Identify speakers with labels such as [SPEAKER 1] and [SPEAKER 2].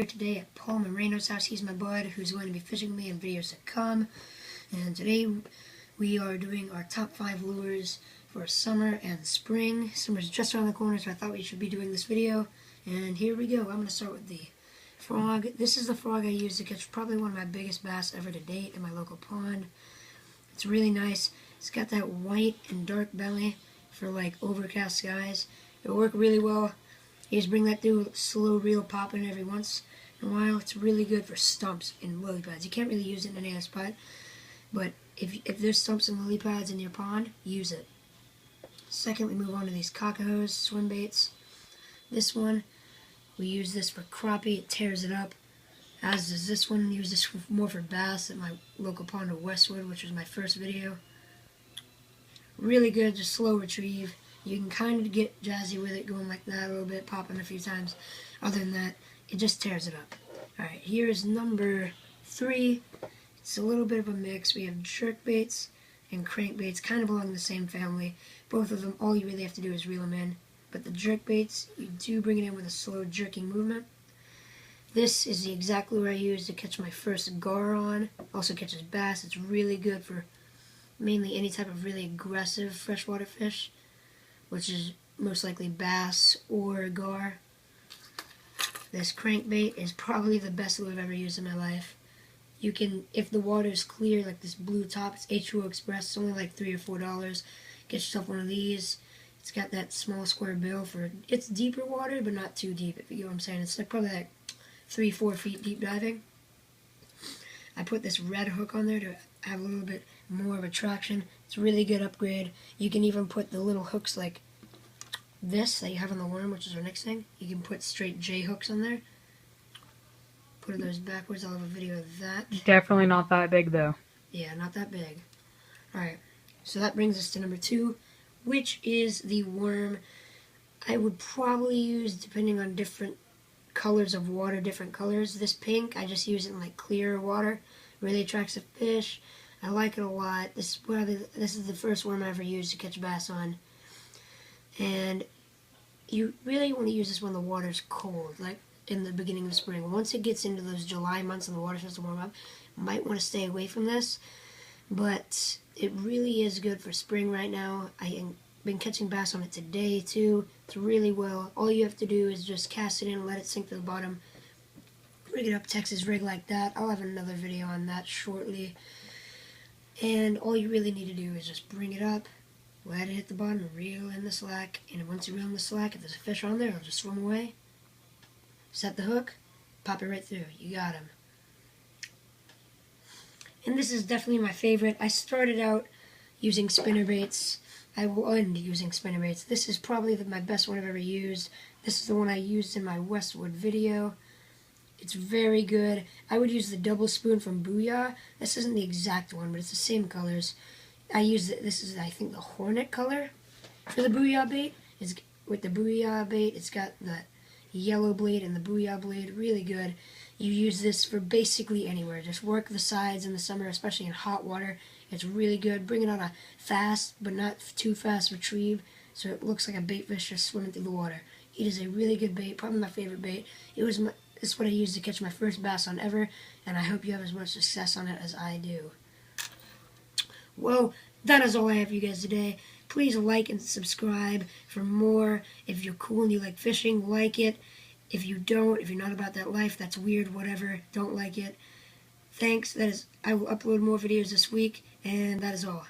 [SPEAKER 1] today at Paul Moreno's house. He's my bud who's going to be fishing with me in videos to come. And today we are doing our top 5 lures for summer and spring. Summer's just around the corner, so I thought we should be doing this video. And here we go. I'm going to start with the frog. This is the frog I used to catch probably one of my biggest bass ever to date in my local pond. It's really nice. It's got that white and dark belly for like overcast skies. It'll work really well. You just bring that through, slow reel popping every once in a while. It's really good for stumps and lily pads. You can't really use it in any other spot, but if there's stumps and lily pads in your pond, use it. Second, we move on to these cockahos swim baits. This one, we use this for crappie. It tears it up. As does this one. Use this more for bass at my local pond of Westwood, which was my first video. Really good, just slow retrieve. You can kind of get jazzy with it, going like that a little bit, popping a few times. Other than that, it just tears it up. Alright, here is number 3. It's a little bit of a mix. We have jerk baits and crankbaits, kind of belong in the same family. Both of them, all you really have to do is reel them in. But the jerk baits, you do bring it in with a slow jerking movement. This is the exact lure I used to catch my first gar on. Also catches bass. It's really good for mainly any type of really aggressive freshwater fish, which is most likely bass or gar. This crankbait is probably the best lure I've ever used in my life. You can, if the water is clear, like this blue top, it's H2O Express, it's only like $3 or $4. Get yourself one of these. It's got that small square bill for, it's deeper water, but not too deep, if you get what I'm saying. It's like probably like 3-4 feet deep diving. I put this red hook on there to have a little bit more of a traction. It's a really good upgrade. You can even put the little hooks like this that you have on the worm, which is our next thing. You can put straight J hooks on there. Put those backwards. I'll have a video of that.
[SPEAKER 2] Definitely not that big though.
[SPEAKER 1] Yeah, not that big. Alright, so that brings us to number 2, which is the worm. I would probably use, depending on different colors of water, different colors. This pink, I just use it in like clear water. Really attracts the fish. I like it a lot. This is the first worm I ever used to catch bass on. And you really want to use this when the water's cold, like in the beginning of spring. Once it gets into those July months and the water starts to warm up, you might want to stay away from this. But it really is good for spring right now. I've been catching bass on it today too. It's really well. All you have to do is just cast it in and let it sink to the bottom. Rig it up Texas rig like that. I'll have another video on that shortly. And all you really need to do is just bring it up, let it hit the bottom, reel in the slack, and once you reel in the slack, if there's a fish on there, it'll just swim away. Set the hook, pop it right through. You got him. And this is definitely my favorite. I started out using spinnerbaits. I will end using spinnerbaits. This is probably my best one I've ever used. This is the one I used in my Westwood video. It's very good. I would use the double spoon from Booyah. This isn't the exact one, but it's the same colors. I use it. This is, I think, the Hornet color for the Booyah bait. With the Booyah bait, it's got the yellow blade and the Booyah blade. Really good. You use this for basically anywhere. Just work the sides in the summer, especially in hot water. It's really good. Bring it on a fast, but not too fast retrieve, so it looks like a bait fish just swimming through the water. It is a really good bait. Probably my favorite bait. It's what I used to catch my first bass on ever, and I hope you have as much success on it as I do. Well, that is all I have for you guys today. Please like and subscribe for more. If you're cool and you like fishing, like it. If you don't, if you're not about that life, that's weird, whatever, don't like it. Thanks. I will upload more videos this week, and that is all.